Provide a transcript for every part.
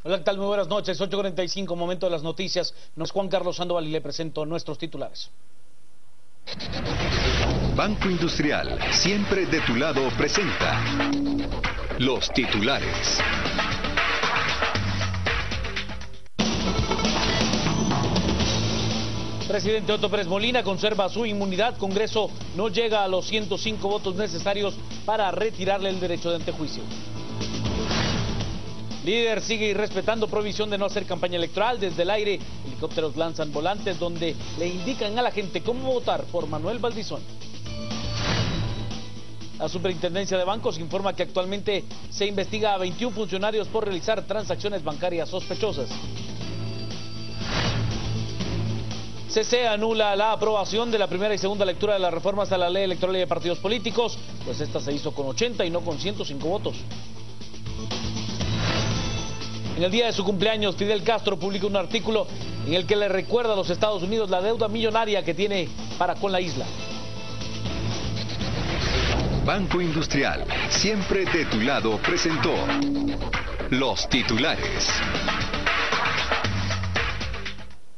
Hola, ¿qué tal? Muy buenas noches, 8:45, momento de las noticias. Nos Juan Carlos Sandoval y le presento nuestros titulares. Banco Industrial, siempre de tu lado, presenta los titulares. Presidente Otto Pérez Molina conserva su inmunidad. Congreso no llega a los 105 votos necesarios para retirarle el derecho de antejuicio. Líder sigue irrespetando prohibición de no hacer campaña electoral. Desde el aire, helicópteros lanzan volantes donde le indican a la gente cómo votar por Manuel Valdizón. La Superintendencia de Bancos informa que actualmente se investiga a 21 funcionarios por realizar transacciones bancarias sospechosas. CC anula la aprobación de la primera y segunda lectura de las reformas a la ley electoral y de partidos políticos, pues esta se hizo con 80 y no con 105 votos. En el día de su cumpleaños, Fidel Castro publicó un artículo en el que le recuerda a los Estados Unidos la deuda millonaria que tiene para con la isla. Banco Industrial, siempre de tu lado, presentó los titulares.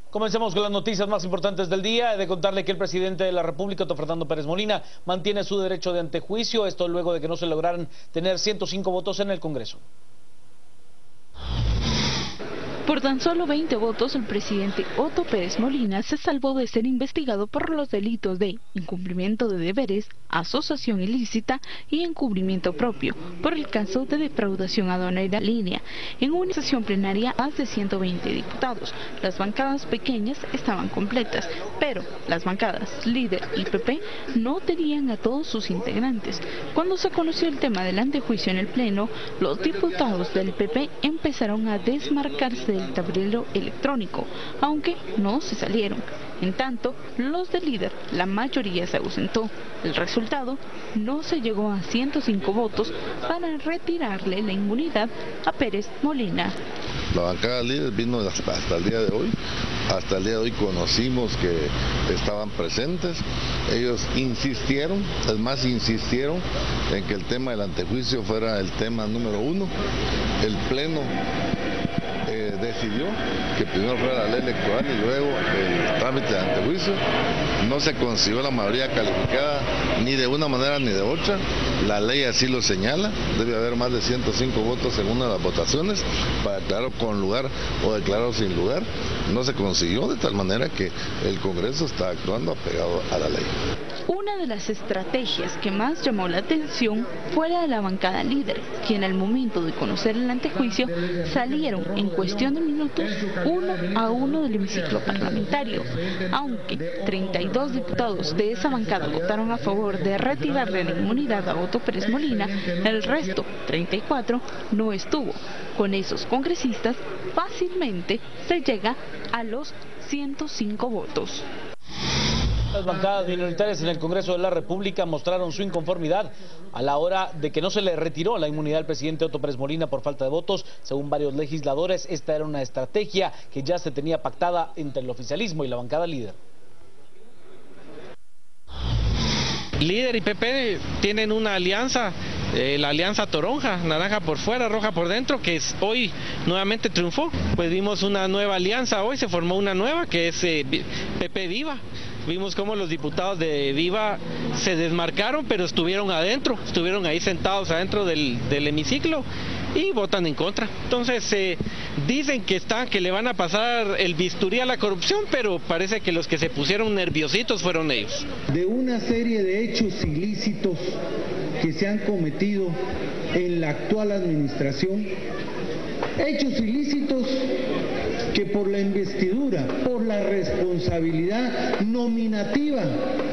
Comencemos con las noticias más importantes del día. He de contarle que el presidente de la República, Otto Fernando Pérez Molina, mantiene su derecho de antejuicio, esto luego de que no se lograran tener 105 votos en el Congreso. Por tan solo 20 votos, el presidente Otto Pérez Molina se salvó de ser investigado por los delitos de incumplimiento de deberes, asociación ilícita y encubrimiento propio, por el caso de defraudación aduanera línea. En una sesión plenaria, más de 120 diputados. Las bancadas pequeñas estaban completas, pero las bancadas Líder y PP no tenían a todos sus integrantes. Cuando se conoció el tema del antejuicio en el Pleno, los diputados del PP empezaron a desmarcarse del tablero electrónico, aunque no se salieron. En tanto, los del Líder, la mayoría se ausentó. El resultado, no se llegó a 105 votos para retirarle la inmunidad a Pérez Molina. La bancada Líder vino hasta el día de hoy. Hasta el día de hoy conocimos que estaban presentes. Ellos insistieron en que el tema del antejuicio fuera el tema número uno. El Pleno decidió que primero fuera la ley electoral y luego el trámite de antejuicio. No se consiguió la mayoría calificada ni de una manera ni de otra. La ley así lo señala. Debe haber más de 105 votos en una de las votaciones para declarar con lugar o declarar sin lugar. No se consiguió, de tal manera que el Congreso está actuando apegado a la ley. Una de las estrategias que más llamó la atención fue la de la bancada Líder, quien al momento de conocer el antejuicio salieron en cuestión de minutos uno a uno del hemiciclo parlamentario. Aunque 32 diputados de esa bancada votaron a favor de retirarle la inmunidad a Otto Pérez Molina, el resto, 34, no estuvo. Con esos congresistas fácilmente se llega a los 105 votos. Las bancadas minoritarias en el Congreso de la República mostraron su inconformidad a la hora de que no se le retiró la inmunidad al presidente Otto Pérez Molina por falta de votos. Según varios legisladores, esta era una estrategia que ya se tenía pactada entre el oficialismo y la bancada Líder. Líder y PP tienen una alianza, la alianza toronja, naranja por fuera, roja por dentro, que hoy nuevamente triunfó. Pues vimos una nueva alianza, hoy se formó una nueva que es PP Viva. Vimos cómo los diputados de Viva se desmarcaron, pero estuvieron adentro, estuvieron ahí sentados adentro del hemiciclo y votan en contra. Entonces dicen que le van a pasar el bisturí a la corrupción, pero parece que los que se pusieron nerviositos fueron ellos. De una serie de hechos ilícitos que se han cometido en la actual administración, hechos ilícitos que por la investidura, por la responsabilidad nominativa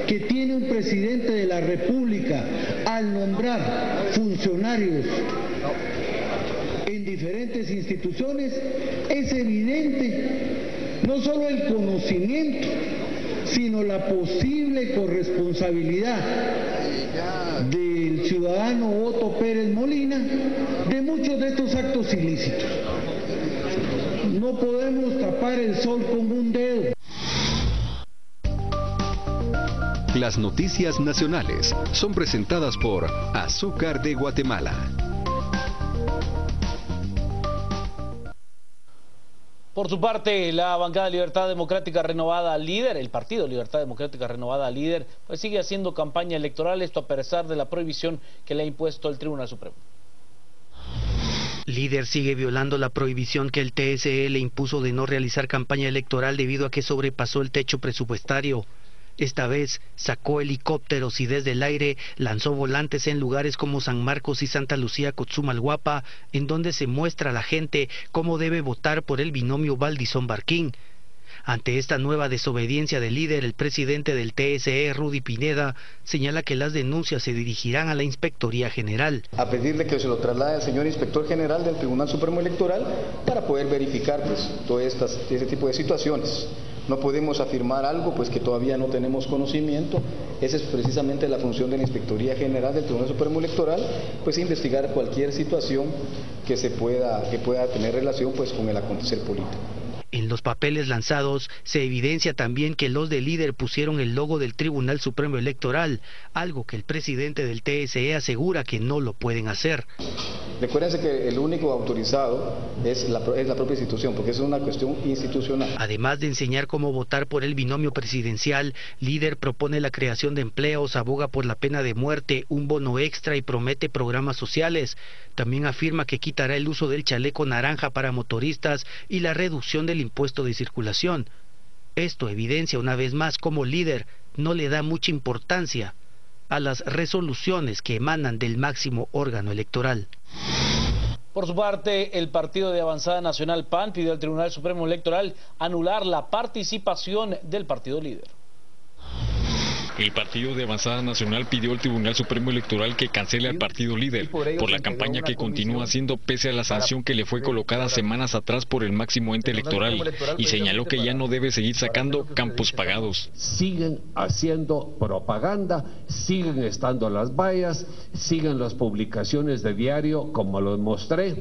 que tiene un presidente de la República al nombrar funcionarios en diferentes instituciones, es evidente no solo el conocimiento, sino la posible corresponsabilidad del ciudadano Otto Pérez Molina de muchos de estos actos ilícitos. No podemos tapar el sol con un dedo. Las noticias nacionales son presentadas por Azúcar de Guatemala. Por su parte, la bancada Libertad Democrática Renovada Líder, el partido Libertad Democrática Renovada Líder, pues sigue haciendo campaña electoral, esto a pesar de la prohibición que le ha impuesto el Tribunal Supremo. Líder sigue violando la prohibición que el TSE le impuso de no realizar campaña electoral debido a que sobrepasó el techo presupuestario. Esta vez sacó helicópteros y desde el aire lanzó volantes en lugares como San Marcos y Santa Lucía Cotzumalguapa, en donde se muestra a la gente cómo debe votar por el binomio Valdizón-Barquín. Ante esta nueva desobediencia del Líder, el presidente del TSE, Rudy Pineda, señala que las denuncias se dirigirán a la Inspectoría General. A pedirle que se lo traslade al señor Inspector General del Tribunal Supremo Electoral para poder verificar todo ese tipo de situaciones. No podemos afirmar algo pues que todavía no tenemos conocimiento. Esa es precisamente la función de la Inspectoría General del Tribunal Supremo Electoral, pues investigar cualquier situación que pueda tener relación pues con el acontecer político. En los papeles lanzados se evidencia también que los del Líder pusieron el logo del Tribunal Supremo Electoral, algo que el presidente del TSE asegura que no lo pueden hacer. Recuérdense que el único autorizado es la propia institución, porque es una cuestión institucional. Además de enseñar cómo votar por el binomio presidencial, Líder propone la creación de empleos, aboga por la pena de muerte, un bono extra y promete programas sociales. También afirma que quitará el uso del chaleco naranja para motoristas y la reducción del impuesto de circulación. Esto evidencia una vez más cómo Líder no le da mucha importancia a las resoluciones que emanan del máximo órgano electoral. Por su parte, el partido de Avanzada Nacional PAN pidió al Tribunal Supremo Electoral anular la participación del partido Líder. El partido de Avanzada Nacional pidió al Tribunal Supremo Electoral que cancele al partido Líder por la campaña que continúa haciendo pese a la sanción que le fue colocada semanas atrás por el máximo ente electoral y señaló que ya no debe seguir sacando campos pagados. Siguen haciendo propaganda, siguen estando las vallas, siguen las publicaciones de diario como los mostré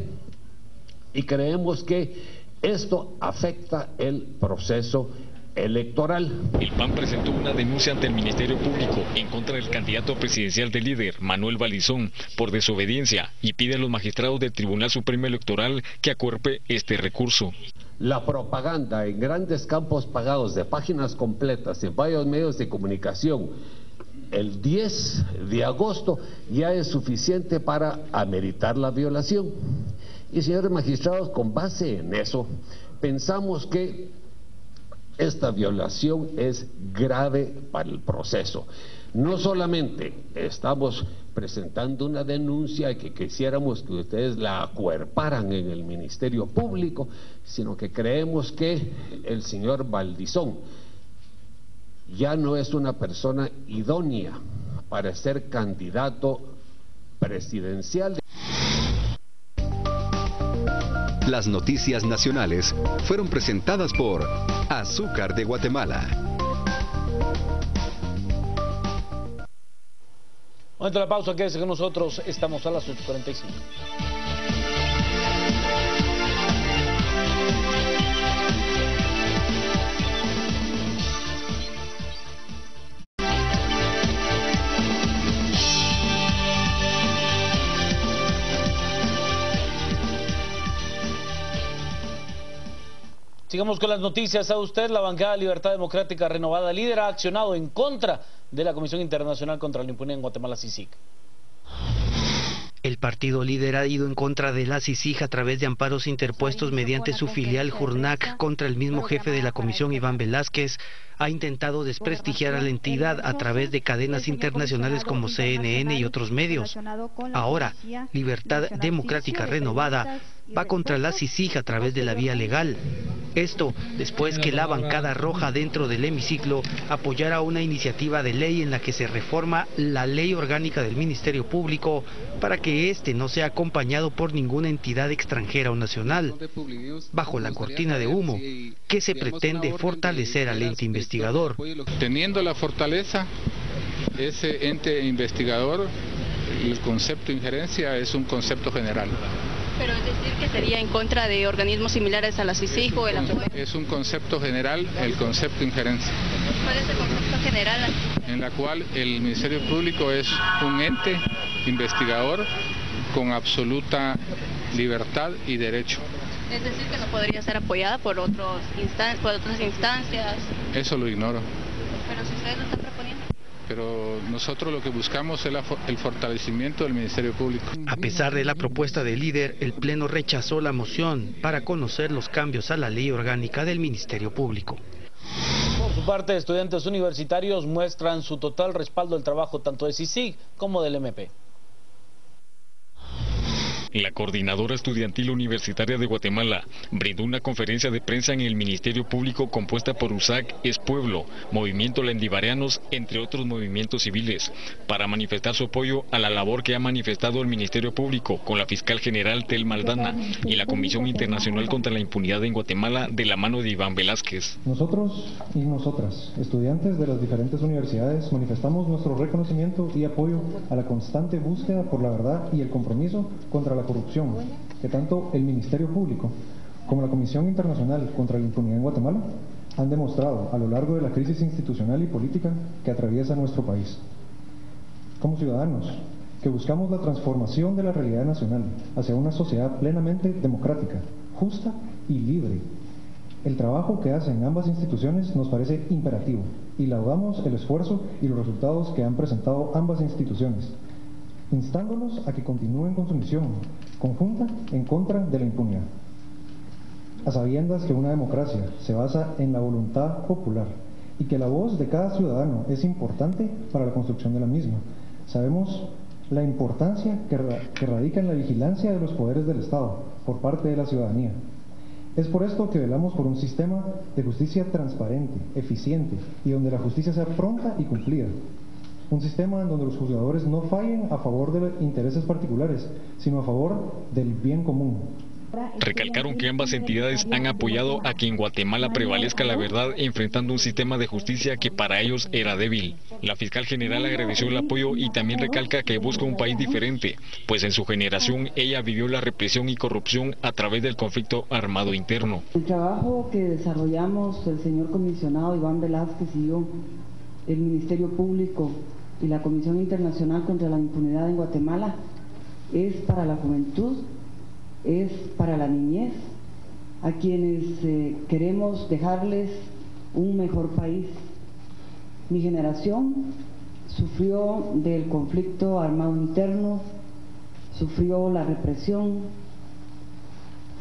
y creemos que esto afecta el proceso electoral. El PAN presentó una denuncia ante el Ministerio Público en contra del candidato presidencial del Líder, Manuel Valdizón, por desobediencia y pide a los magistrados del Tribunal Supremo Electoral que acuerpe este recurso. La propaganda en grandes campos pagados de páginas completas en varios medios de comunicación el 10 de agosto ya es suficiente para ameritar la violación. Y señores magistrados, con base en eso, pensamos que esta violación es grave para el proceso. No solamente estamos presentando una denuncia que quisiéramos que ustedes la acuerparan en el Ministerio Público, sino que creemos que el señor Valdizón ya no es una persona idónea para ser candidato presidencial. Las noticias nacionales fueron presentadas por Azúcar de Guatemala. Momento de la pausa, quédese con nosotros, estamos a las 8:45. Sigamos con las noticias. ¿Sabe usted? La bancada Libertad Democrática Renovada Líder ha accionado en contra de la Comisión Internacional contra la Impunidad en Guatemala, CICIG. El partido Líder ha ido en contra de la CICIG a través de amparos interpuestos mediante su filial JURNAC contra el mismo jefe de la comisión, Iván Velázquez. Ha intentado desprestigiar a la entidad a través de cadenas internacionales como CNN y otros medios. Ahora, Libertad Democrática Renovada va contra la CICIG a través de la vía legal. Esto después que la bancada roja dentro del hemiciclo apoyara una iniciativa de ley en la que se reforma la ley orgánica del Ministerio Público para que éste no sea acompañado por ninguna entidad extranjera o nacional, bajo la cortina de humo que se pretende fortalecer al ente investigador. Teniendo la fortaleza, ese ente investigador, el concepto de injerencia es un concepto general. Pero es decir que sería en contra de organismos similares a la CICIG o el APP. Es un concepto general, el concepto de injerencia. ¿Cuál es el concepto general? En la cual el Ministerio Público es un ente investigador con absoluta libertad y derecho. Es decir, que no podría ser apoyada por otras instancias. Eso lo ignoro. Pero si ustedes lo están proponiendo. Pero nosotros lo que buscamos es el fortalecimiento del Ministerio Público. A pesar de la propuesta del líder, el Pleno rechazó la moción para conocer los cambios a la ley orgánica del Ministerio Público. Por su parte, estudiantes universitarios muestran su total respaldo al trabajo tanto de CICIG como del MP. La Coordinadora Estudiantil Universitaria de Guatemala brindó una conferencia de prensa en el Ministerio Público compuesta por USAC, Es Pueblo, Movimiento Lendivarianos, entre otros movimientos civiles, para manifestar su apoyo a la labor que ha manifestado el Ministerio Público con la fiscal general Thelma Aldana y la Comisión Internacional contra la Impunidad en Guatemala de la mano de Iván Velázquez. Nosotros y nosotras, estudiantes de las diferentes universidades, manifestamos nuestro reconocimiento y apoyo a la constante búsqueda por la verdad y el compromiso contra la corrupción, que tanto el Ministerio Público como la Comisión Internacional contra la Impunidad en Guatemala han demostrado a lo largo de la crisis institucional y política que atraviesa nuestro país. Como ciudadanos que buscamos la transformación de la realidad nacional hacia una sociedad plenamente democrática, justa y libre, el trabajo que hacen ambas instituciones nos parece imperativo y laudamos el esfuerzo y los resultados que han presentado ambas instituciones, instándolos a que continúen con su misión conjunta en contra de la impunidad. A sabiendas que una democracia se basa en la voluntad popular y que la voz de cada ciudadano es importante para la construcción de la misma, sabemos la importancia que radica en la vigilancia de los poderes del Estado por parte de la ciudadanía. Es por esto que velamos por un sistema de justicia transparente, eficiente y donde la justicia sea pronta y cumplida. Un sistema en donde los juzgadores no fallen a favor de intereses particulares, sino a favor del bien común. Recalcaron que ambas entidades han apoyado a que en Guatemala prevalezca la verdad enfrentando un sistema de justicia que para ellos era débil. La fiscal general agradeció el apoyo y también recalca que busca un país diferente, pues en su generación ella vivió la represión y corrupción a través del conflicto armado interno. El trabajo que desarrollamos el señor comisionado Iván Velázquez y yo, el Ministerio Público y la Comisión Internacional contra la Impunidad en Guatemala es para la juventud, es para la niñez, a quienes queremos dejarles un mejor país. Mi generación sufrió del conflicto armado interno, sufrió la represión,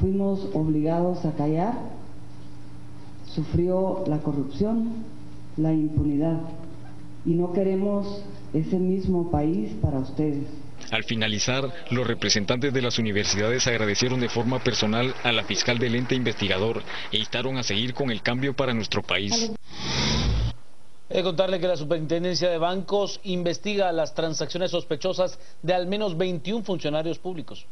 fuimos obligados a callar, sufrió la corrupción, la impunidad, y no queremos ese mismo país para ustedes. Al finalizar, los representantes de las universidades agradecieron de forma personal a la fiscal del ente investigador e instaron a seguir con el cambio para nuestro país. He de contarle que la Superintendencia de Bancos investiga las transacciones sospechosas de al menos 21 funcionarios públicos.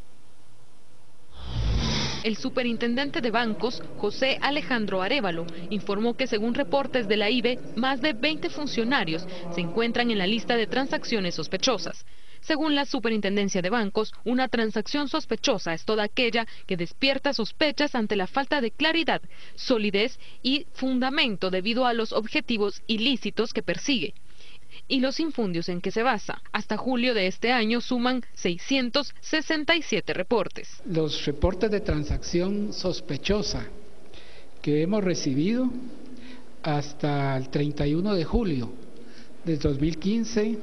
El superintendente de bancos, José Alejandro Arévalo, informó que según reportes de la IBE, más de 20 funcionarios se encuentran en la lista de transacciones sospechosas. Según la Superintendencia de Bancos, una transacción sospechosa es toda aquella que despierta sospechas ante la falta de claridad, solidez y fundamento debido a los objetivos ilícitos que persigue y los infundios en que se basa. Hasta julio de este año suman 667 reportes. Los reportes de transacción sospechosa que hemos recibido hasta el 31 de julio de 2015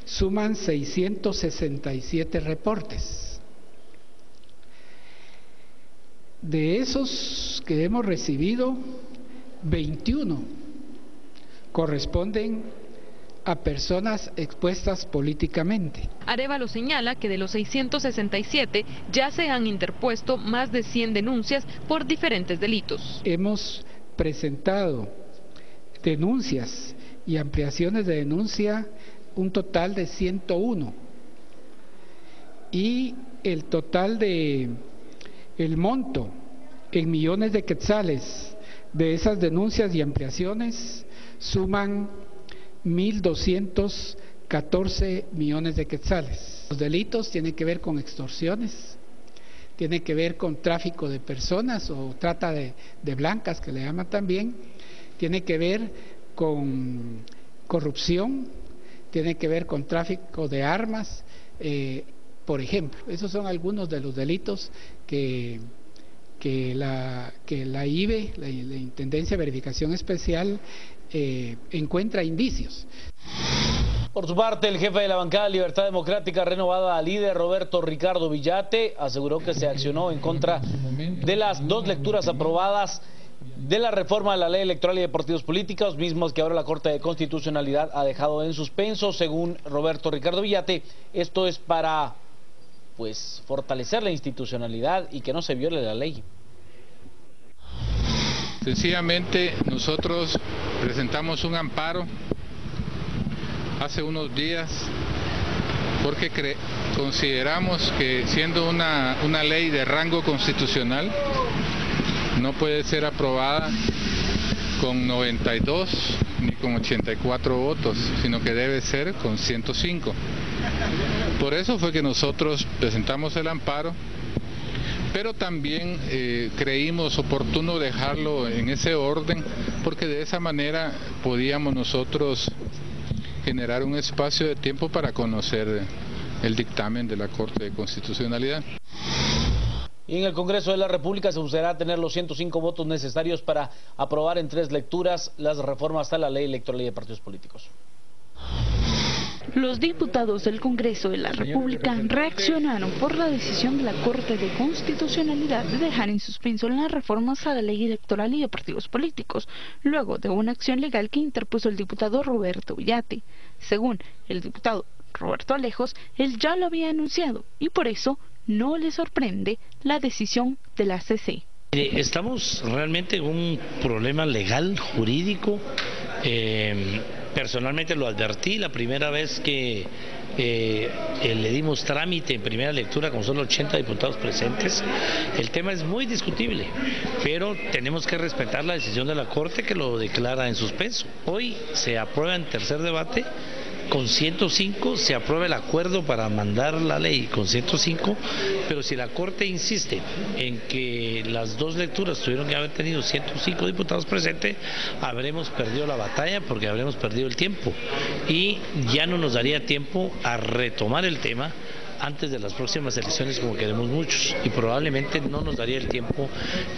suman 667 reportes. De esos que hemos recibido, 21 corresponden a personas expuestas políticamente. Arévalo señala que de los 667 ya se han interpuesto más de 100 denuncias por diferentes delitos. Hemos presentado denuncias y ampliaciones de denuncia un total de 101 y el total de el monto en millones de quetzales de esas denuncias y ampliaciones suman 1.214 millones de quetzales. Los delitos tienen que ver con extorsiones, tienen que ver con tráfico de personas o trata de blancas que le llaman también, tiene que ver con corrupción, tiene que ver con tráfico de armas, por ejemplo. Esos son algunos de los delitos que la IVE, la Intendencia de Verificación Especial, encuentra indicios. Por su parte, el jefe de la bancada Libertad Democrática Renovada, líder Roberto Ricardo Villate, aseguró que se accionó en contra de las 2 lecturas aprobadas de la reforma de la ley electoral y de partidos políticos, mismos que ahora la Corte de Constitucionalidad ha dejado en suspenso. Según Roberto Ricardo Villate, esto es para, pues, fortalecer la institucionalidad y que no se viole la ley. Sencillamente nosotros presentamos un amparo hace unos días porque consideramos que siendo una ley de rango constitucional no puede ser aprobada con 92 ni con 84 votos, sino que debe ser con 105. Por eso fue que nosotros presentamos el amparo, pero también creímos oportuno dejarlo en ese orden, porque de esa manera podíamos nosotros generar un espacio de tiempo para conocer el dictamen de la Corte de Constitucionalidad. Y en el Congreso de la República se buscará tener los 105 votos necesarios para aprobar en 3 lecturas las reformas a la ley electoral y de partidos políticos. Los diputados del Congreso de la República reaccionaron por la decisión de la Corte de Constitucionalidad de dejar en suspenso las reformas a la ley electoral y de partidos políticos, luego de una acción legal que interpuso el diputado Roberto Villate. Según el diputado Roberto Alejos, él ya lo había anunciado y por eso no le sorprende la decisión de la CC. Estamos realmente en un problema legal, jurídico. Personalmente lo advertí la primera vez que le dimos trámite en primera lectura con solo 80 diputados presentes. El tema es muy discutible, pero tenemos que respetar la decisión de la Corte que lo declara en suspenso. Hoy se aprueba en tercer debate. Con 105 se aprueba el acuerdo para mandar la ley con 105, pero si la Corte insiste en que las 2 lecturas tuvieron que haber tenido 105 diputados presentes, habremos perdido la batalla porque habremos perdido el tiempo y ya no nos daría tiempo a retomar el tema antes de las próximas elecciones como queremos muchos y probablemente no nos daría el tiempo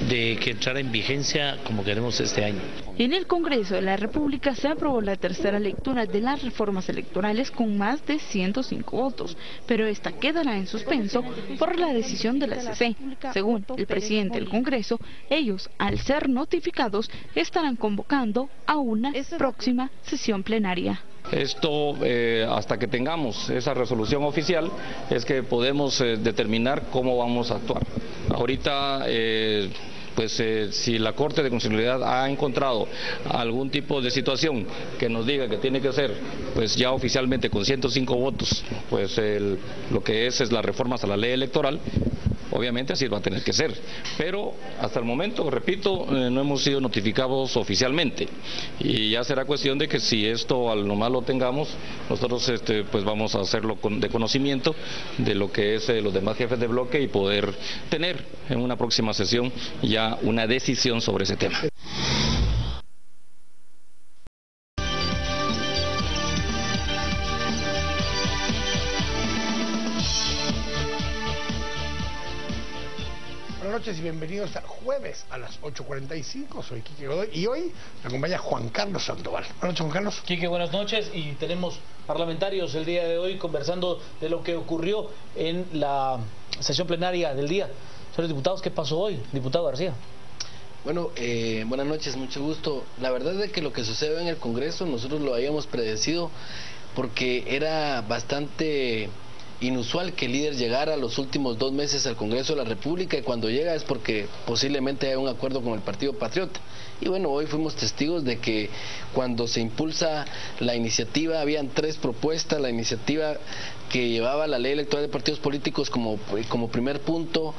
de que entrara en vigencia como queremos este año. En el Congreso de la República se aprobó la tercera lectura de las reformas electorales con más de 105 votos, pero esta quedará en suspenso por la decisión de la CC. Según el presidente del Congreso, ellos, al ser notificados, estarán convocando a una próxima sesión plenaria. Esto, hasta que tengamos esa resolución oficial, es que podemos determinar cómo vamos a actuar. Ahorita, si la Corte de Constitucionalidad ha encontrado algún tipo de situación que nos diga que tiene que ser, pues ya oficialmente con 105 votos, pues lo que es las reformas a la ley electoral, obviamente así va a tener que ser, pero hasta el momento, repito, no hemos sido notificados oficialmente y ya será cuestión de que si esto al nomás lo tengamos, nosotros pues vamos a hacerlo de conocimiento de lo que es los demás jefes de bloque y poder tener en una próxima sesión ya una decisión sobre ese tema. Buenas noches y bienvenidos al jueves a las 8:45. Soy Quique Godoy y hoy me acompaña Juan Carlos Sandoval. Buenas noches, Juan Carlos. Quique, buenas noches, y tenemos parlamentarios el día de hoy conversando de lo que ocurrió en la sesión plenaria del día. Señores diputados, ¿qué pasó hoy, diputado García? Bueno, buenas noches, mucho gusto. La verdad es que lo que sucede en el Congreso nosotros lo habíamos predecido porque era bastante inusual que el líder llegara los últimos 2 meses al Congreso de la República, y cuando llega es porque posiblemente haya un acuerdo con el Partido Patriota. Y bueno, hoy fuimos testigos de que cuando se impulsa la iniciativa, habían 3 propuestas. La iniciativa que llevaba la ley electoral de partidos políticos como primer punto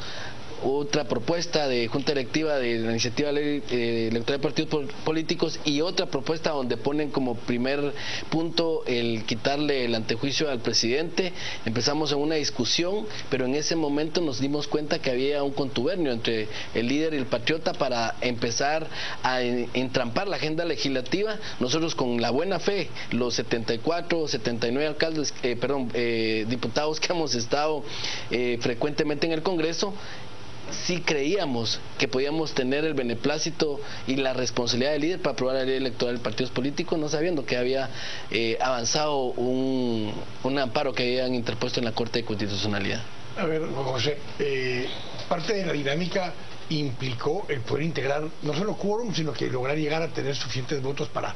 otra propuesta de Junta Directiva de la Iniciativa Ley Electoral de Partidos Políticos y otra propuesta donde ponen como primer punto el quitarle el antejuicio al presidente. Empezamos en una discusión, pero en ese momento nos dimos cuenta que había un contubernio entre el líder y el patriota para empezar a entrampar la agenda legislativa. Nosotros con la buena fe, los 74, 79 alcaldes, diputados que hemos estado frecuentemente en el Congreso, sí creíamos que podíamos tener el beneplácito y la responsabilidad del líder para aprobar la ley electoral de partidos políticos, no sabiendo que había avanzado un amparo que habían interpuesto en la Corte de Constitucionalidad. A ver, José, parte de la dinámica implicó el poder integrar no solo quórum, sino que lograr llegar a tener suficientes votos para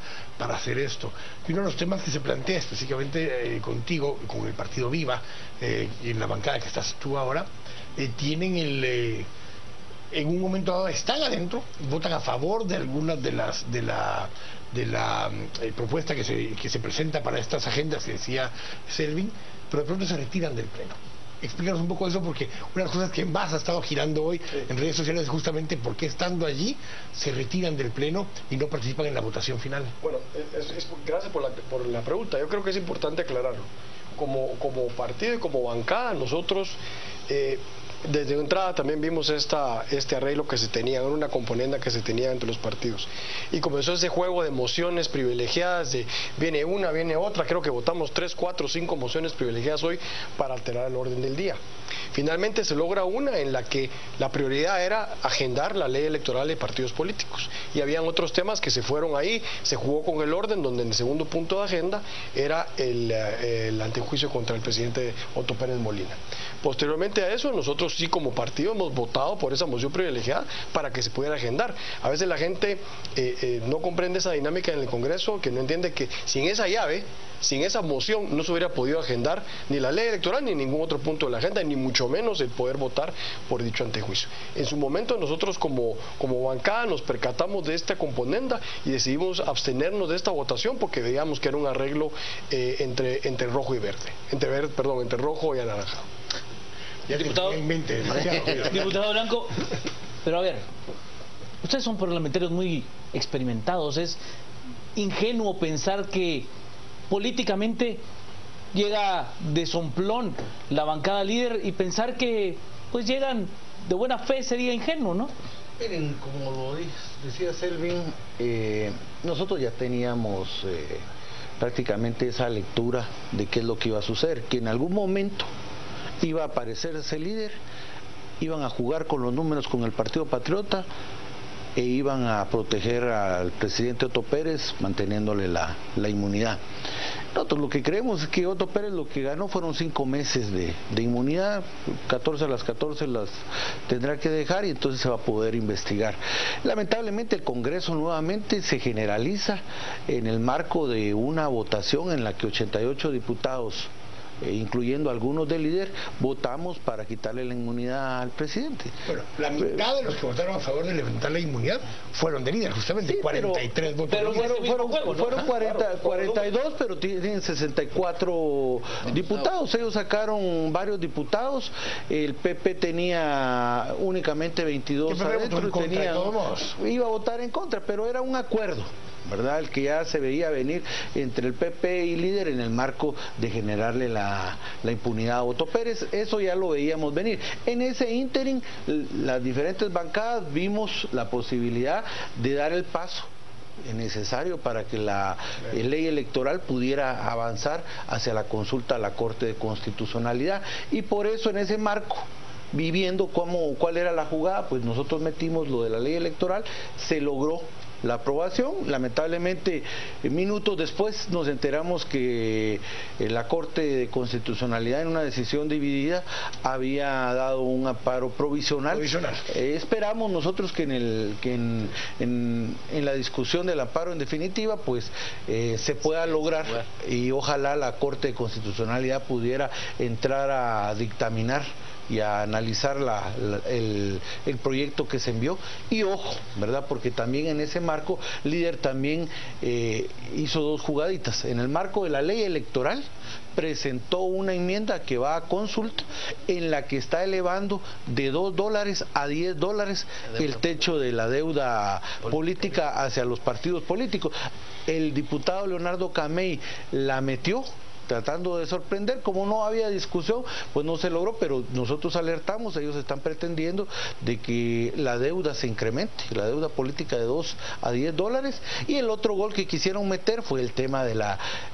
hacer esto. Y uno de los temas que se plantea específicamente contigo, con el partido Viva, y en la bancada que estás tú ahora, tienen en un momento dado están adentro, votan a favor de algunas de la propuesta que se presenta para estas agendas que decía Selvin, pero de pronto se retiran del pleno. Explícanos un poco eso, porque una de las cosas que más ha estado girando hoy en redes sociales es justamente por qué estando allí se retiran del pleno y no participan en la votación final. Bueno, gracias por la pregunta. Yo creo que es importante aclararlo. Como partido y como bancada, nosotros desde entrada también vimos este arreglo que se tenía, era una componenda que se tenía entre los partidos. Y comenzó ese juego de mociones privilegiadas, de viene una, viene otra. Creo que votamos 3, 4, 5 mociones privilegiadas hoy para alterar el orden del día. Finalmente se logra una en la que la prioridad era agendar la ley electoral de partidos políticos. Y habían otros temas que se fueron ahí, se jugó con el orden, donde en el segundo punto de agenda era el antejuicio contra el presidente Otto Pérez Molina. Posteriormente a eso, nosotros sí como partido hemos votado por esa moción privilegiada para que se pudiera agendar. A veces la gente no comprende esa dinámica en el Congreso, que no entiende que sin esa llave, sin esa moción, no se hubiera podido agendar ni la ley electoral ni ningún otro punto de la agenda, ni mucho menos el poder votar por dicho antejuicio. En su momento nosotros como bancada nos percatamos de esta componenda y decidimos abstenernos de esta votación porque veíamos que era un arreglo entre rojo y verde, entre rojo y anaranjado. Diputado Blanco, pero a ver, ustedes son parlamentarios muy experimentados, es ingenuo pensar que políticamente llega de somplón la bancada líder y pensar que pues llegan de buena fe sería ingenuo, ¿no? Miren, como lo decía Selvin, nosotros ya teníamos prácticamente esa lectura de qué es lo que iba a suceder, que en algún momento iba a aparecer ese líder, iban a jugar con los números con el Partido Patriota e iban a proteger al presidente Otto Pérez manteniéndole la inmunidad. Nosotros lo que creemos es que Otto Pérez lo que ganó fueron 5 meses de inmunidad, 14 a las 14 las tendrá que dejar y entonces se va a poder investigar. Lamentablemente el Congreso nuevamente se generaliza en el marco de una votación en la que 88 diputados, incluyendo algunos del líder, votamos para quitarle la inmunidad al presidente. Bueno, la mitad de los que votaron a favor de levantar la inmunidad fueron del líder, justamente, sí, 43 votos. Pero fueron 42, pero tienen 64 diputados. Ellos sacaron varios diputados, el PP tenía únicamente 22 adentro y iba a votar en contra, pero era un acuerdo, ¿verdad? El que ya se veía venir entre el PP y líder en el marco de generarle la impunidad a Otto Pérez. Eso ya lo veíamos venir. En ese ínterin, las diferentes bancadas vimos la posibilidad de dar el paso necesario para que la ley electoral pudiera avanzar hacia la consulta a la Corte de Constitucionalidad, y por eso en ese marco, viviendo cuál era la jugada, pues nosotros metimos lo de la ley electoral, se logró la aprobación. Lamentablemente, minutos después nos enteramos que la Corte de Constitucionalidad, en una decisión dividida, había dado un amparo provisional. Esperamos nosotros que en la discusión del amparo en definitiva pues se pueda lograr, y ojalá la Corte de Constitucionalidad pudiera entrar a dictaminar y a analizar el proyecto que se envió. Y ojo, ¿verdad? Porque también en ese marco, Líder también hizo dos jugaditas. En el marco de la ley electoral, presentó una enmienda que va a consulta en la que está elevando de $2 a $10 el techo de la deuda política hacia los partidos políticos. El diputado Leonardo Camey la metió tratando de sorprender. Como no había discusión, pues no se logró, pero nosotros alertamos, ellos están pretendiendo de que la deuda se incremente, la deuda política de $2 a $10, y el otro gol que quisieron meter fue el tema de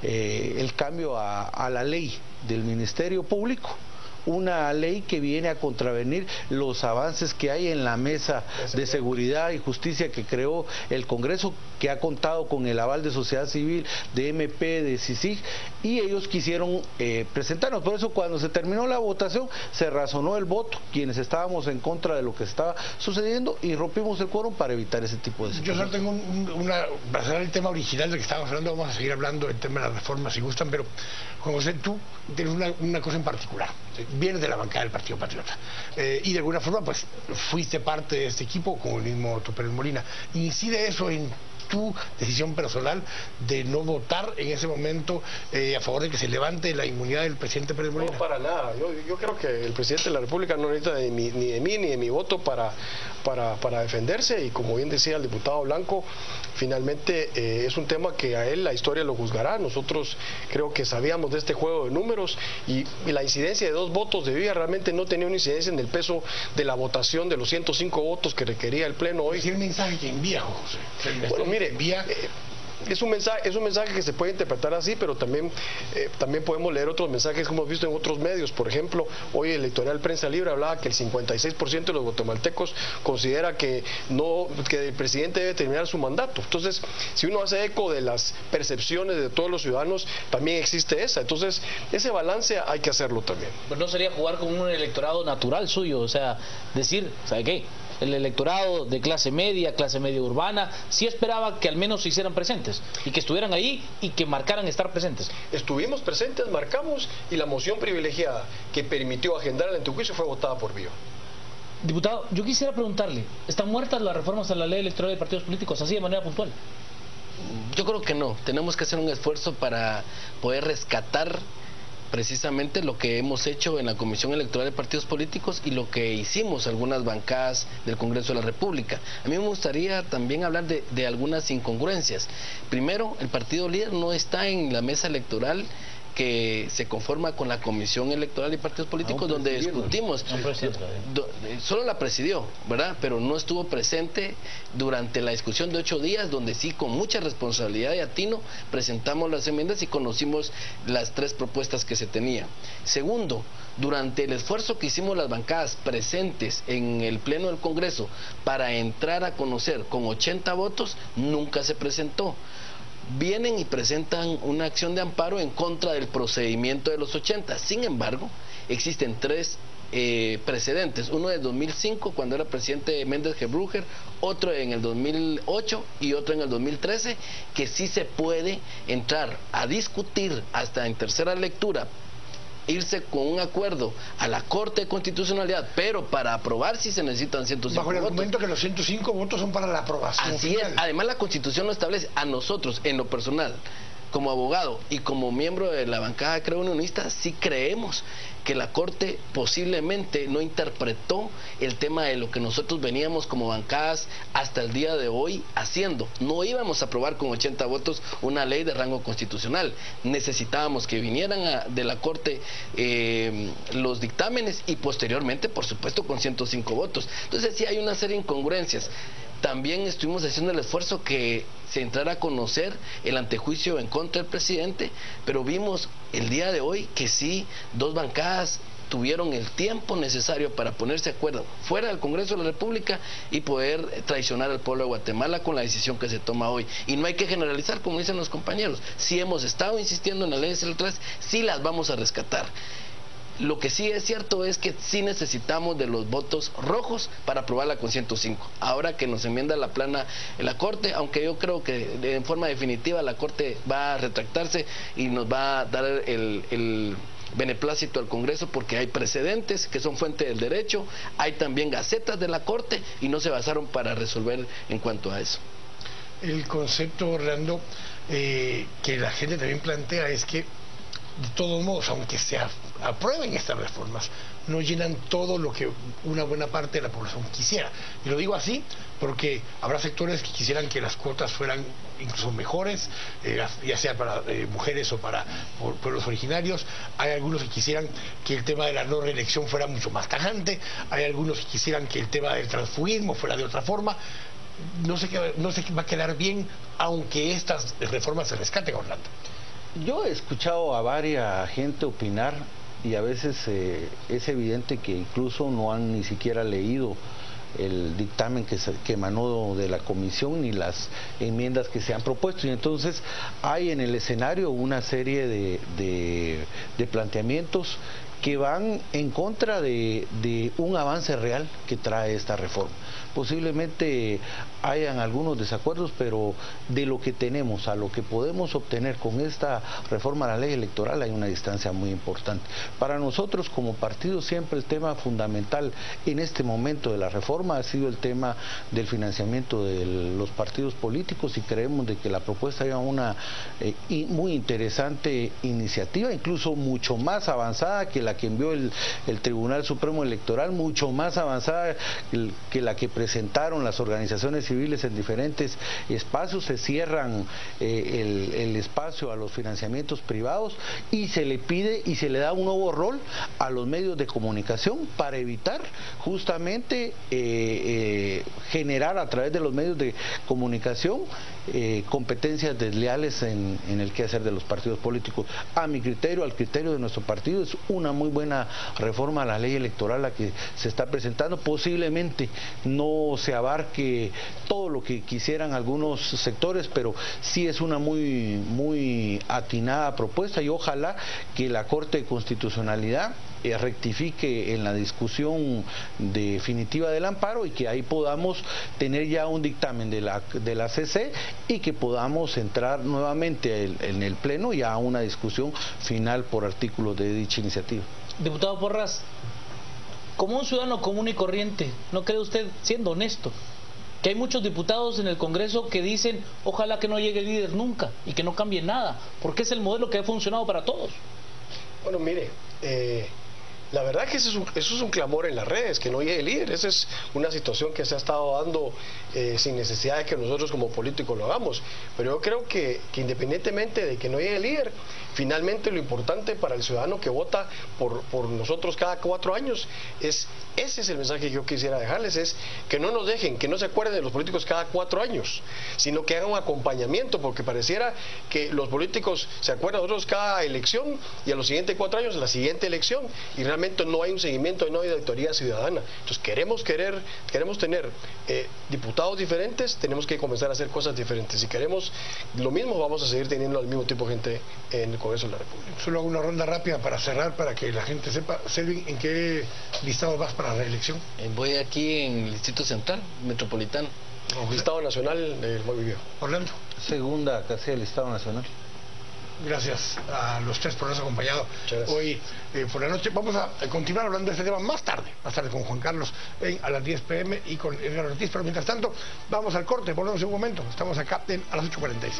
el cambio a la ley del Ministerio Público, una ley que viene a contravenir los avances que hay en la mesa de seguridad y justicia que creó el Congreso, que ha contado con el aval de sociedad civil, de MP, de CICIG, y ellos quisieron presentarnos. Por eso, cuando se terminó la votación, se razonó el voto, quienes estábamos en contra de lo que estaba sucediendo, y rompimos el quórum para evitar ese tipo de situaciones. Yo solo tengo para cerrar el tema original del que estábamos hablando, vamos a seguir hablando del tema de las reformas si gustan, pero Juan José, tú tienes una cosa en particular, vienes de la bancada del Partido Patriota, y de alguna forma pues fuiste parte de este equipo con el mismo Otto Pérez Molina. ¿Incide eso en tu decisión personal de no votar en ese momento a favor de que se levante la inmunidad del presidente Pérez Molina? No, para nada. Yo creo que el presidente de la República no necesita ni de mí ni de mi voto para defenderse, y como bien decía el diputado Blanco, finalmente es un tema que a él la historia lo juzgará. Nosotros creo que sabíamos de este juego de números, y la incidencia de 2 votos de Villa realmente no tenía una incidencia en el peso de la votación de los 105 votos que requería el Pleno hoy. Es el mensaje que envía, José. Bueno, mire, es un mensaje que se puede interpretar así, pero también podemos leer otros mensajes que hemos visto en otros medios. Por ejemplo, hoy el editorial Prensa Libre hablaba que el 56% de los guatemaltecos considera que el presidente debe terminar su mandato. Entonces, si uno hace eco de las percepciones de todos los ciudadanos, también existe esa. Entonces, ese balance hay que hacerlo también. Pues no sería jugar con un electorado natural suyo, o sea, decir, ¿sabe qué? El electorado de clase media urbana, sí esperaba que al menos se hicieran presentes y que estuvieran ahí y que marcaran estar presentes. Estuvimos presentes, marcamos, y la moción privilegiada que permitió agendar el antejuicio fue votada por Villa. Diputado, yo quisiera preguntarle, ¿están muertas las reformas a la ley electoral de partidos políticos, así de manera puntual? Yo creo que no. Tenemos que hacer un esfuerzo para poder rescatar precisamente lo que hemos hecho en la Comisión Electoral de Partidos Políticos y lo que hicimos algunas bancadas del Congreso de la República. A mí me gustaría también hablar de algunas incongruencias. Primero, el Partido Líder no está en la mesa electoral que se conforma con la Comisión Electoral de Partidos Políticos, donde discutimos, solo la presidió, ¿verdad? Pero no estuvo presente durante la discusión de 8 días, donde sí, con mucha responsabilidad y atino, presentamos las enmiendas y conocimos las 3 propuestas que se tenían. Segundo, durante el esfuerzo que hicimos las bancadas presentes en el Pleno del Congreso para entrar a conocer con 80 votos, nunca se presentó. Vienen y presentan una acción de amparo en contra del procedimiento de los 80. Sin embargo, existen 3 precedentes, uno de 2005 cuando era presidente Méndez Gebruger, otro en el 2008 y otro en el 2013, que sí se puede entrar a discutir hasta en tercera lectura, irse con un acuerdo a la Corte de Constitucionalidad, pero para aprobar sí se necesitan 105 votos. Bajo el argumento votos. Que los 105 votos son para la aprobación. Así final. Es, además la Constitución lo establece. A nosotros, en lo personal, como abogado y como miembro de la bancada Creo Unionista, sí creemos que la Corte posiblemente no interpretó el tema de lo que nosotros veníamos como bancadas hasta el día de hoy haciendo. No íbamos a aprobar con 80 votos una ley de rango constitucional. Necesitábamos que vinieran de la Corte los dictámenes y posteriormente, por supuesto, con 105 votos. Entonces sí hay una serie de incongruencias. También estuvimos haciendo el esfuerzo que se entrara a conocer el antejuicio en contra del presidente, pero vimos el día de hoy que sí, 2 bancadas tuvieron el tiempo necesario para ponerse de acuerdo fuera del Congreso de la República y poder traicionar al pueblo de Guatemala con la decisión que se toma hoy. Y no hay que generalizar, como dicen los compañeros. Si hemos estado insistiendo en las leyes electorales, sí las vamos a rescatar. Lo que sí es cierto es que sí necesitamos de los votos rojos para aprobarla con 105. Ahora que nos enmienda la plana en la Corte, aunque yo creo que en forma definitiva la Corte va a retractarse y nos va a dar beneplácito al Congreso porque hay precedentes que son fuente del derecho, hay también gacetas de la Corte y no se basaron para resolver en cuanto a eso. El concepto, Orlando, que la gente también plantea es que, de todos modos, aunque se aprueben estas reformas, no llenan todo lo que una buena parte de la población quisiera. Y lo digo así porque habrá sectores que quisieran que las cuotas fueran incluso mejores, ya sea para mujeres o para pueblos originarios. Hay algunos que quisieran que el tema de la no reelección fuera mucho más tajante. Hay algunos que quisieran que el tema del transfugismo fuera de otra forma. No sé qué va a quedar bien, aunque estas reformas se rescaten, Orlando. Yo he escuchado a varias gente opinar y a veces es evidente que incluso no han ni siquiera leído el dictamen que emanó de la comisión ni las enmiendas que se han propuesto, y entonces hay en el escenario una serie de planteamientos que van en contra de un avance real que trae esta reforma. Posiblemente hayan algunos desacuerdos, pero de lo que tenemos a lo que podemos obtener con esta reforma a la ley electoral hay una distancia muy importante. Para nosotros como partido siempre el tema fundamental en este momento de la reforma ha sido el tema del financiamiento de los partidos políticos, y creemos de que la propuesta era una muy interesante iniciativa, incluso mucho más avanzada que la que envió el Tribunal Supremo Electoral, mucho más avanzada que la que presentaron las organizaciones civiles en diferentes espacios. Se cierran el espacio a los financiamientos privados y se le pide y se le da un nuevo rol a los medios de comunicación para evitar justamente generar a través de los medios de comunicación competencias desleales en el quehacer de los partidos políticos. A mi criterio, al criterio de nuestro partido, es una muy buena reforma a la ley electoral la que se está presentando. Posiblemente no se abarque todo lo que quisieran algunos sectores, pero sí es una muy atinada propuesta, y ojalá que la Corte de Constitucionalidad rectifique en la discusión definitiva del amparo y que ahí podamos tener ya un dictamen de la CC y que podamos entrar nuevamente en el Pleno ya a una discusión final por artículos de dicha iniciativa. Diputado Porras, como un ciudadano común y corriente, ¿no cree usted, siendo honesto, que hay muchos diputados en el Congreso que dicen ojalá que no llegue el líder nunca y que no cambie nada, porque es el modelo que ha funcionado para todos? Bueno, mire, la verdad que eso es un clamor en las redes, que no llegue el líder. Esa es una situación que se ha estado dando sin necesidad de que nosotros como políticos lo hagamos. Pero yo creo que independientemente de que no llegue el líder, finalmente lo importante para el ciudadano que vota por nosotros cada 4 años ese es el mensaje que yo quisiera dejarles, es que no nos dejen, que no se acuerden de los políticos cada 4 años, sino que hagan un acompañamiento, porque pareciera que los políticos se acuerdan de nosotros cada elección y a los siguientes 4 años la siguiente elección, y realmente no hay un seguimiento, no hay auditoría ciudadana. Entonces queremos tener diputados diferentes, tenemos que comenzar a hacer cosas diferentes. Si queremos lo mismo, vamos a seguir teniendo al mismo tipo de gente en el Congreso de la República. Solo hago una ronda rápida para cerrar, para que la gente sepa. Selvin, ¿en qué listado vas para la reelección? Voy aquí en el Distrito Central, Metropolitano. Listado Nacional del Muy Viejo. Orlando. Segunda casilla del Listado Nacional. Gracias a los tres por habernos acompañado hoy por la noche. Vamos a continuar hablando de este tema más tarde con Juan Carlos a las 10 p.m. y con Edgar Ortiz, pero mientras tanto vamos al corte, volvemos en un momento. Estamos acá a las 8:45.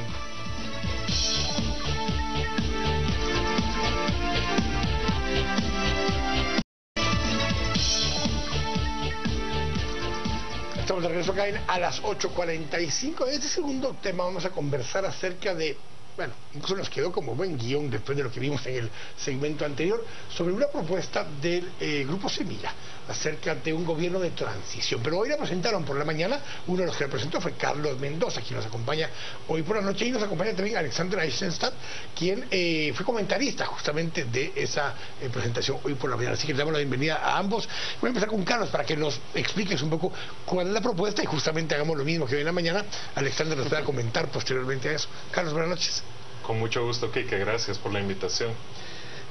Estamos de regreso acá a las 8:45. En este segundo tema vamos a conversar acerca de, bueno, incluso nos quedó como buen guión después de lo que vimos en el segmento anterior, sobre una propuesta del Grupo Semilla acerca de un gobierno de transición. Pero hoy la presentaron por la mañana, uno de los que la presentó fue Carlos Mendoza, quien nos acompaña hoy por la noche, y nos acompaña también Alexander Eisenstadt, quien fue comentarista justamente de esa presentación hoy por la mañana. Así que le damos la bienvenida a ambos. Voy a empezar con Carlos para que nos expliques un poco cuál es la propuesta y justamente hagamos lo mismo que hoy en la mañana. Alexander nos va a comentar posteriormente a eso. Carlos, buenas noches. Con mucho gusto, Kike, gracias por la invitación.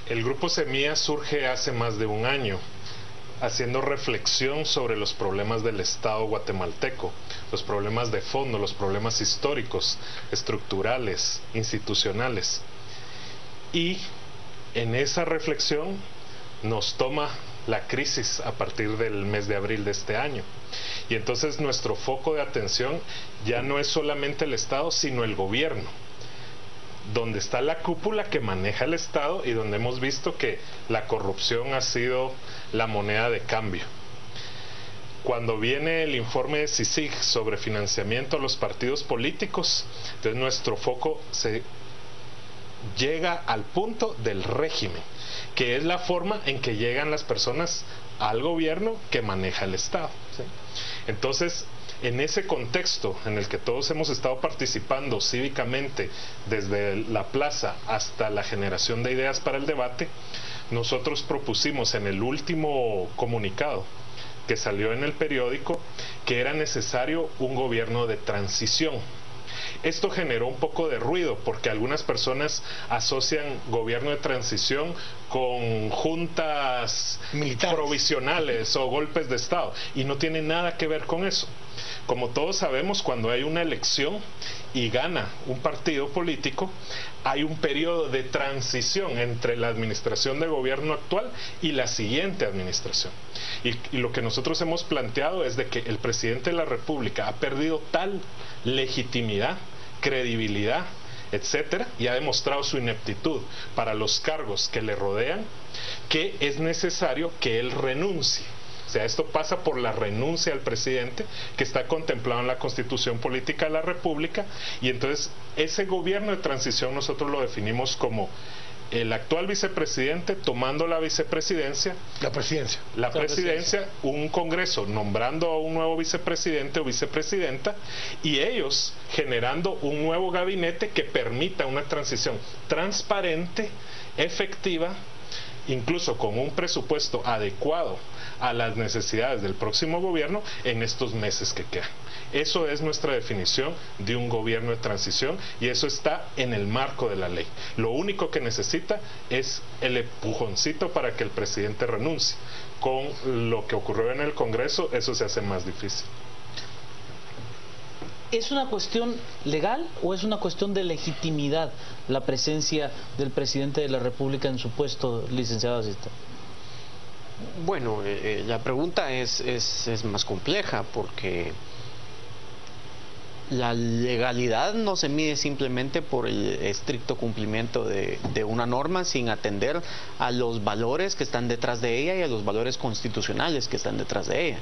El Grupo Semilla surge hace más de un año, haciendo reflexión sobre los problemas del Estado guatemalteco, los problemas de fondo, los problemas históricos, estructurales, institucionales. Y En esa reflexión nos toma la crisis a partir del mes de abril de este año. Y entonces nuestro foco de atención ya no es solamente el Estado, sino el gobierno, donde está la cúpula que maneja el Estado y donde hemos visto que la corrupción ha sido la moneda de cambio. Cuando viene el informe de CICIG sobre financiamiento a los partidos políticos, entonces nuestro foco se llega al punto del régimen, que es la forma en que llegan las personas al gobierno que maneja el Estado, ¿sí? Entonces, en ese contexto en el que todos hemos estado participando cívicamente desde la plaza hasta la generación de ideas para el debate, nosotros propusimos en el último comunicado que salió en el periódico que era necesario un gobierno de transición. Esto generó un poco de ruido porque algunas personas asocian gobierno de transición con juntas militares provisionales o golpes de Estado, y no tiene nada que ver con eso. Como todos sabemos, cuando hay una elección y gana un partido político, hay un periodo de transición entre la administración de gobierno actual y la siguiente administración. Y lo que nosotros hemos planteado es de que el presidente de la República ha perdido tal legitimidad, credibilidad, etcétera, y ha demostrado su ineptitud para los cargos que le rodean, que es necesario que él renuncie. O sea, esto pasa por la renuncia al presidente, que está contemplado en la Constitución Política de la República, y entonces ese gobierno de transición nosotros lo definimos como el actual vicepresidente tomando la vicepresidencia, la presidencia, un Congreso nombrando a un nuevo vicepresidente o vicepresidenta, y ellos generando un nuevo gabinete que permita una transición transparente, efectiva, incluso con un presupuesto adecuado a las necesidades del próximo gobierno en estos meses que quedan. Eso es nuestra definición de un gobierno de transición, y eso está en el marco de la ley. Lo único que necesita es el empujoncito para que el presidente renuncie. Con lo que ocurrió en el Congreso, eso se hace más difícil. ¿Es una cuestión legal o es una cuestión de legitimidad la presencia del presidente de la República en su puesto, licenciado Asista? Bueno, la pregunta es más compleja, porque la legalidad no se mide simplemente por el estricto cumplimiento de una norma sin atender a los valores que están detrás de ella y a los valores constitucionales que están detrás de ella.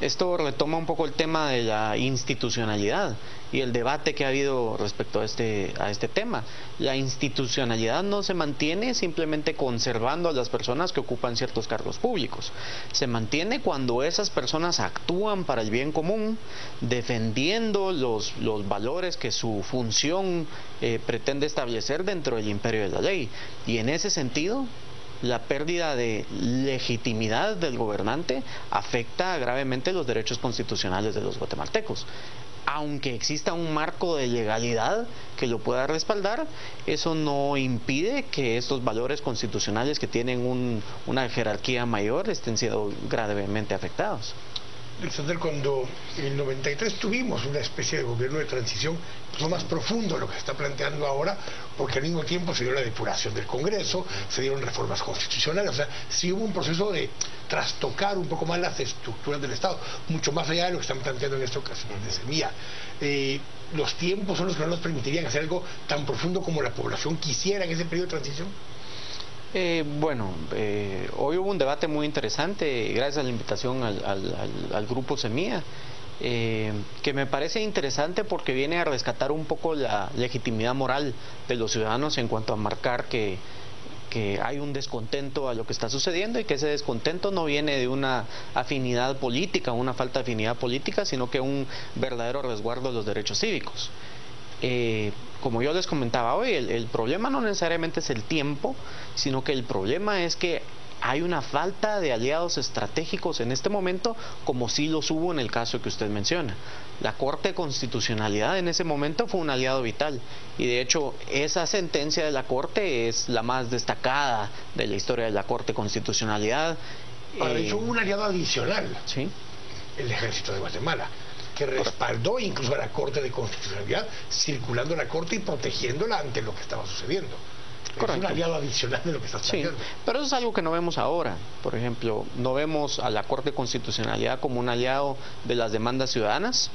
Esto retoma un poco el tema de la institucionalidad y el debate que ha habido respecto a este tema. La institucionalidad no se mantiene simplemente conservando a las personas que ocupan ciertos cargos públicos. Se mantiene cuando esas personas actúan para el bien común, defendiendo los valores que su función pretende establecer dentro del imperio de la ley. Y en ese sentido, la pérdida de legitimidad del gobernante afecta gravemente los derechos constitucionales de los guatemaltecos. Aunque exista un marco de legalidad que lo pueda respaldar, eso no impide que estos valores constitucionales que tienen una jerarquía mayor estén siendo gravemente afectados. Alexander, cuando en el 93 tuvimos una especie de gobierno de transición, pues lo más profundo de lo que se está planteando ahora, porque al mismo tiempo se dio la depuración del Congreso, se dieron reformas constitucionales, o sea, sí hubo un proceso de trastocar un poco más las estructuras del Estado, mucho más allá de lo que están planteando en esta ocasión de Semilla. Los tiempos son los que no nos permitirían hacer algo tan profundo como la población quisiera en ese periodo de transición. Hoy hubo un debate muy interesante, gracias a la invitación al grupo Semilla, que me parece interesante porque viene a rescatar un poco la legitimidad moral de los ciudadanos en cuanto a marcar que hay un descontento a lo que está sucediendo, y que ese descontento no viene de una afinidad política, una falta de afinidad política, sino que un verdadero resguardo de los derechos cívicos. Como yo les comentaba hoy, el problema no necesariamente es el tiempo, sino que el problema es que hay una falta de aliados estratégicos en este momento, como sí los hubo en el caso que usted menciona. La Corte de Constitucionalidad en ese momento fue un aliado vital, y de hecho esa sentencia de la Corte es la más destacada de la historia de la Corte de Constitucionalidad. Para eso hubo un aliado adicional, ¿sí? El Ejército de Guatemala, que respaldó incluso a la Corte de Constitucionalidad, circulando la Corte y protegiéndola ante lo que estaba sucediendo. Es un aliado adicional de lo que estás planteando. Sí, pero eso es algo que no vemos ahora. Por ejemplo, no vemos a la Corte de Constitucionalidad como un aliado de las demandas ciudadanas.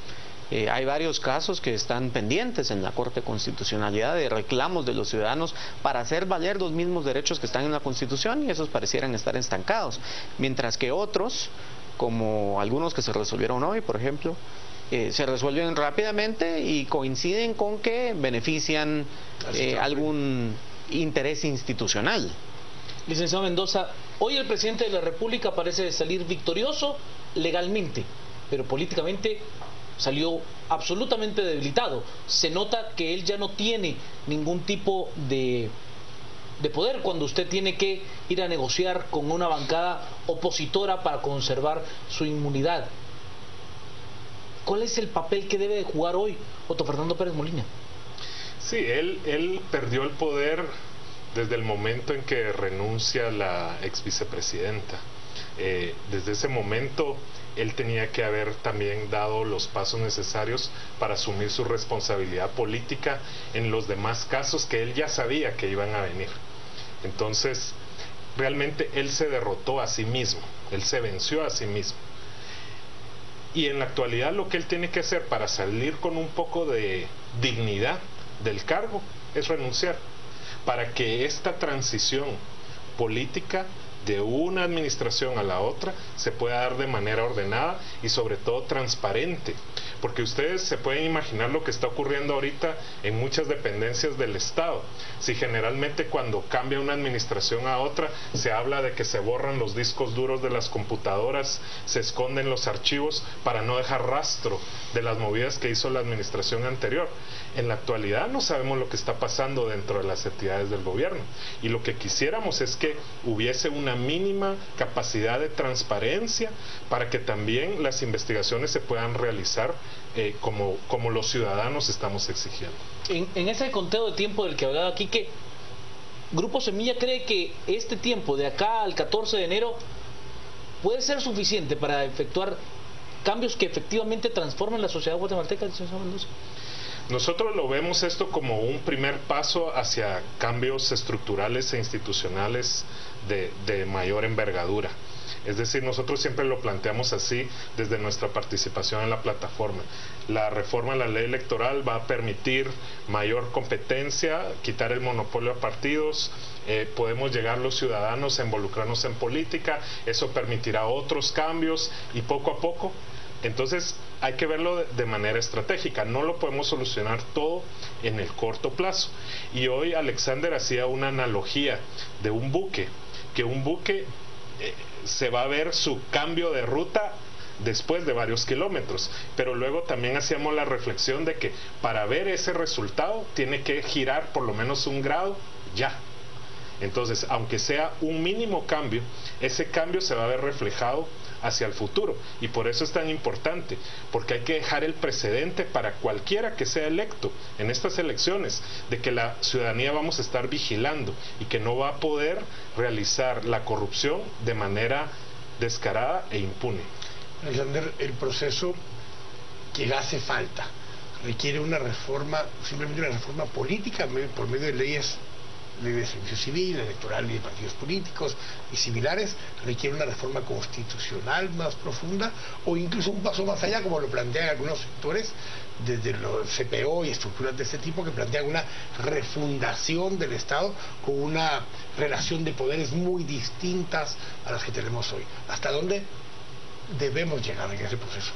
Hay varios casos que están pendientes en la Corte de Constitucionalidad de reclamos de los ciudadanos para hacer valer los mismos derechos que están en la Constitución, y esos parecieran estar estancados. Mientras que otros, como algunos que se resolvieron hoy, por ejemplo, se resuelven rápidamente y coinciden con que benefician algún interés institucional. Licenciado Mendoza, hoy el presidente de la República parece salir victorioso legalmente, pero políticamente salió absolutamente debilitado. Se nota que él ya no tiene ningún tipo de poder cuando usted tiene que ir a negociar con una bancada opositora para conservar su inmunidad. ¿Cuál es el papel que debe de jugar hoy Otto Fernando Pérez Molina? Sí, él perdió el poder desde el momento en que renuncia la ex vicepresidenta. Desde ese momento él tenía que haber también dado los pasos necesarios para asumir su responsabilidad política en los demás casos que él ya sabía que iban a venir. Entonces, realmente él se derrotó a sí mismo, él se venció a sí mismo. Y en la actualidad lo que él tiene que hacer para salir con un poco de dignidad del cargo es renunciar, para que esta transición política de una administración a la otra se pueda dar de manera ordenada y sobre todo transparente, porque ustedes se pueden imaginar lo que está ocurriendo ahorita en muchas dependencias del Estado. Si generalmente cuando cambia una administración a otra se habla de que se borran los discos duros de las computadoras, se esconden los archivos para no dejar rastro de las movidas que hizo la administración anterior. En la actualidad no sabemos lo que está pasando dentro de las entidades del gobierno, y lo que quisiéramos es que hubiese una mínima capacidad de transparencia para que también las investigaciones se puedan realizar como los ciudadanos estamos exigiendo. En ese conteo de tiempo del que hablaba aquí, que Grupo Semilla cree que este tiempo de acá al 14 de enero puede ser suficiente para efectuar cambios que efectivamente transformen la sociedad guatemalteca, licenciado Mendoza. Nosotros lo vemos esto como un primer paso hacia cambios estructurales e institucionales de mayor envergadura. Es decir, nosotros siempre lo planteamos así desde nuestra participación en la plataforma. La reforma a la ley electoral va a permitir mayor competencia, quitar el monopolio a partidos, podemos llegar los ciudadanos a involucrarnos en política, eso permitirá otros cambios y poco a poco. Entonces hay que verlo de manera estratégica, no lo podemos solucionar todo en el corto plazo. Y hoy Alexander hacía una analogía de un buque, que un buque se va a ver su cambio de ruta después de varios kilómetros, pero luego también hacíamos la reflexión de que para ver ese resultado tiene que girar por lo menos 1 grado ya. Entonces, aunque sea un mínimo cambio, ese cambio se va a ver reflejado hacia el futuro, y por eso es tan importante, porque hay que dejar el precedente para cualquiera que sea electo en estas elecciones, de que la ciudadanía vamos a estar vigilando y que no va a poder realizar la corrupción de manera descarada e impune. Alexander, el proceso que hace falta requiere una reforma, simplemente una reforma política por medio de leyes de servicio civil, electoral y de partidos políticos y similares, requiere una reforma constitucional más profunda, o incluso un paso más allá, como lo plantean algunos sectores desde los CPO y estructuras de este tipo, que plantean una refundación del Estado con una relación de poderes muy distintas a las que tenemos hoy. ¿Hasta dónde debemos llegar en ese proceso?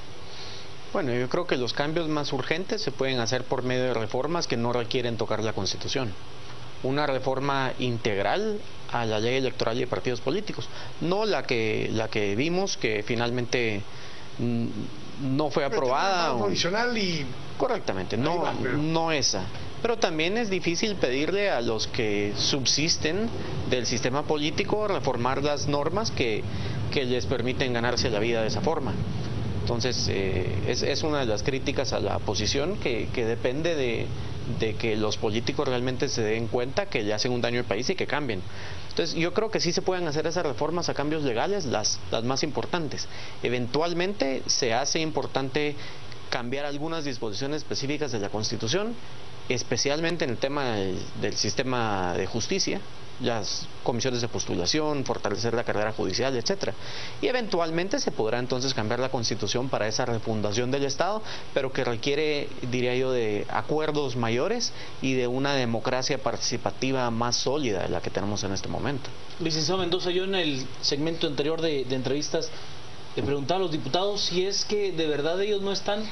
Bueno, yo creo que los cambios más urgentes se pueden hacer por medio de reformas que no requieren tocar la Constitución. Una reforma integral a la ley electoral y de partidos políticos, no la que vimos que finalmente no fue aprobada. Provisional y... Correctamente, no esa. Pero también es difícil pedirle a los que subsisten del sistema político reformar las normas que les permiten ganarse la vida de esa forma. Entonces, es una de las críticas a la oposición que depende de que los políticos realmente se den cuenta que le hacen un daño al país y que cambien. Entonces yo creo que sí se pueden hacer esas reformas a cambios legales, las más importantes. Eventualmente se hace importante cambiar algunas disposiciones específicas de la Constitución especialmente en el tema del sistema de justicia, las comisiones de postulación, fortalecer la carrera judicial, etcétera. Y eventualmente se podrá entonces cambiar la Constitución para esa refundación del Estado, pero que requiere, diría yo, de acuerdos mayores y de una democracia participativa más sólida de la que tenemos en este momento. Licenciado Mendoza, yo en el segmento anterior de entrevistas le preguntaba a los diputados si es que de verdad ellos no están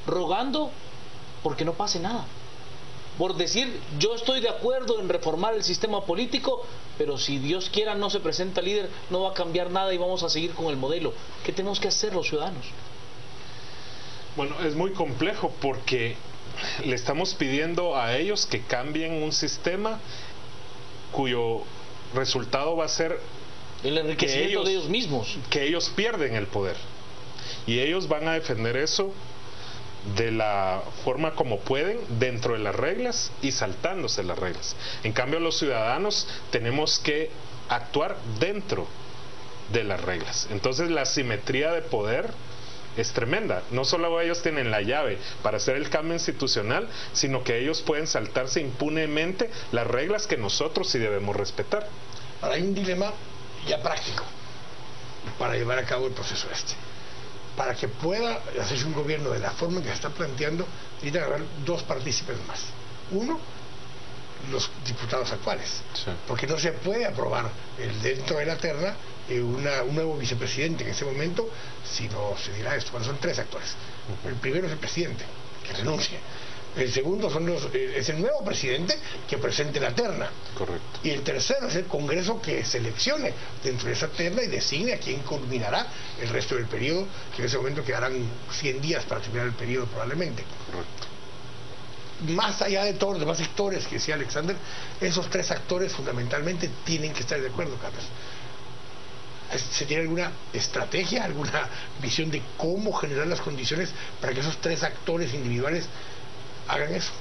rogando porque no pase nada. Por decir, yo estoy de acuerdo en reformar el sistema político, pero si Dios quiera no se presenta líder, no va a cambiar nada y vamos a seguir con el modelo. ¿Qué tenemos que hacer los ciudadanos? Bueno, es muy complejo porque le estamos pidiendo a ellos que cambien un sistema cuyo resultado va a ser el enriquecimiento de ellos mismos. Que ellos pierden el poder. Y ellos van a defender eso de la forma como pueden, dentro de las reglas y saltándose las reglas. En cambio, los ciudadanos tenemos que actuar dentro de las reglas. Entonces la simetría de poder es tremenda. No solo ellos tienen la llave para hacer el cambio institucional, sino que ellos pueden saltarse impunemente las reglas que nosotros sí debemos respetar. Ahora hay un dilema ya práctico para llevar a cabo el proceso este. Para que pueda hacerse un gobierno de la forma en que se está planteando, necesitan haber dos partícipes más. Uno, los diputados actuales, sí, porque no se puede aprobar dentro de la terna un nuevo vicepresidente en ese momento si no se dirá esto. Bueno, son tres actores. El primero es el presidente, que renuncie. El segundo es el nuevo presidente que presente la terna. Correcto. Y el tercero es el Congreso que seleccione dentro de esa terna y designe a quién culminará el resto del periodo, que en ese momento quedarán 100 días para terminar el periodo probablemente. Correcto. Más allá de todos los demás sectores que decía Alexander, esos tres actores fundamentalmente tienen que estar de acuerdo, Carlos. ¿Se tiene alguna estrategia, alguna visión de cómo generar las condiciones para que esos tres actores individuales hagan eso?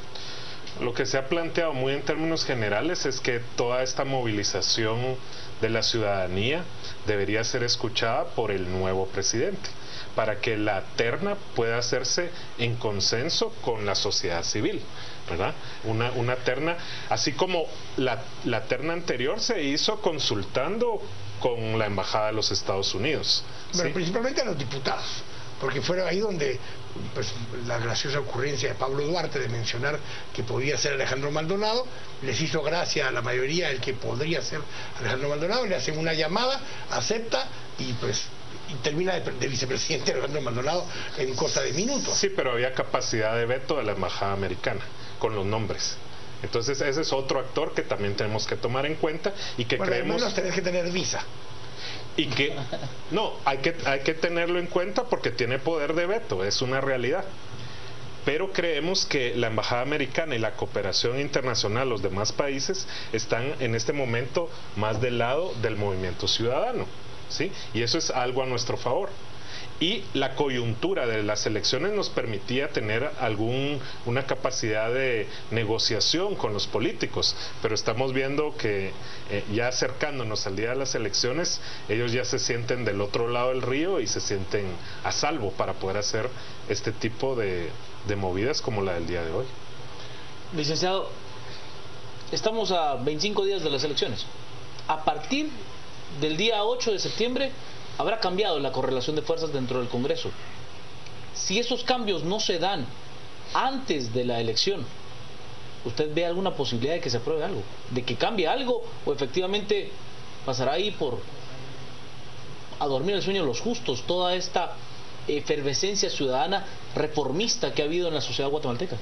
Lo que se ha planteado muy en términos generales es que toda esta movilización de la ciudadanía debería ser escuchada por el nuevo presidente, para que la terna pueda hacerse en consenso con la sociedad civil, ¿verdad? Una terna, así como la terna anterior se hizo consultando con la Embajada de los Estados Unidos. Bueno, ¿sí? Principalmente a los diputados, porque fue ahí donde pues, la graciosa ocurrencia de Pablo Duarte de mencionar que podía ser Alejandro Maldonado, les hizo gracia a la mayoría el que podría ser Alejandro Maldonado, le hacen una llamada, acepta y pues termina de vicepresidente Alejandro Maldonado en cosa de minutos. Sí, pero había capacidad de veto de la Embajada Americana con los nombres. Entonces ese es otro actor que también tenemos que tomar en cuenta y que creemos... Al menos tenés que tener visa. Y que, no, hay que tenerlo en cuenta porque tiene poder de veto, es una realidad. Pero creemos que la Embajada Americana y la cooperación internacional, los demás países, están en este momento más del lado del movimiento ciudadano, ¿sí? Y eso es algo a nuestro favor. Y la coyuntura de las elecciones nos permitía tener una capacidad de negociación con los políticos, pero estamos viendo que ya acercándonos al día de las elecciones, ellos ya se sienten del otro lado del río y se sienten a salvo para poder hacer este tipo de movidas como la del día de hoy. Licenciado, estamos a 25 días de las elecciones. A partir del día 8 de septiembre habrá cambiado la correlación de fuerzas dentro del Congreso. Si esos cambios no se dan antes de la elección, ¿usted ve alguna posibilidad de que se apruebe algo? ¿De que cambie algo? ¿O efectivamente pasará ahí a dormir el sueño de los justos toda esta efervescencia ciudadana reformista que ha habido en la sociedad guatemalteca?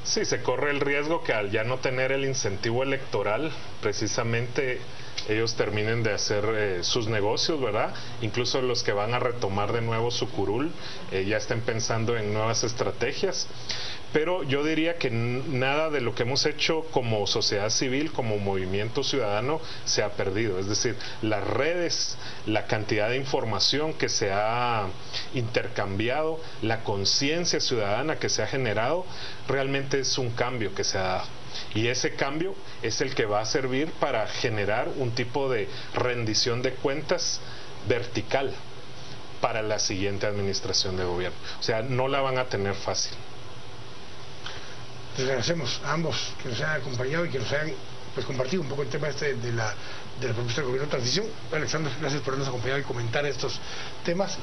Sí, se corre el riesgo que al ya no tener el incentivo electoral, precisamente ellos terminen de hacer sus negocios, ¿verdad? Incluso los que van a retomar de nuevo su curul ya estén pensando en nuevas estrategias. Pero yo diría que nada de lo que hemos hecho como sociedad civil, como movimiento ciudadano, se ha perdido. Es decir, las redes, la cantidad de información que se ha intercambiado, la conciencia ciudadana que se ha generado, realmente es un cambio que se ha dado. Y ese cambio es el que va a servir para generar un tipo de rendición de cuentas vertical para la siguiente administración de gobierno. O sea, no la van a tener fácil. Les agradecemos a ambos que nos hayan acompañado y que nos hayan pues compartido un poco el tema de la propuesta del gobierno de transición. Alexander, gracias por habernos acompañado y comentar estos temas.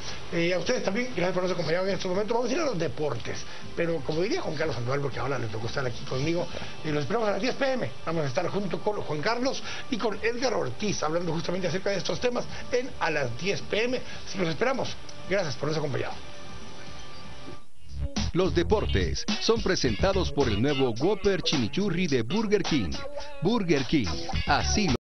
A ustedes también, gracias por habernos acompañado en estos momentos. Vamos a ir a los deportes, pero como diría Juan Carlos Sandoval, porque ahora le tocó estar aquí conmigo, los esperamos a las 10 p.m. Vamos a estar junto con Juan Carlos y con Edgar Ortiz, hablando justamente acerca de estos temas a las 10 p.m. Si los esperamos, gracias por habernos acompañado. Los deportes son presentados por el nuevo Whopper Chimichurri de Burger King. Burger King, así lo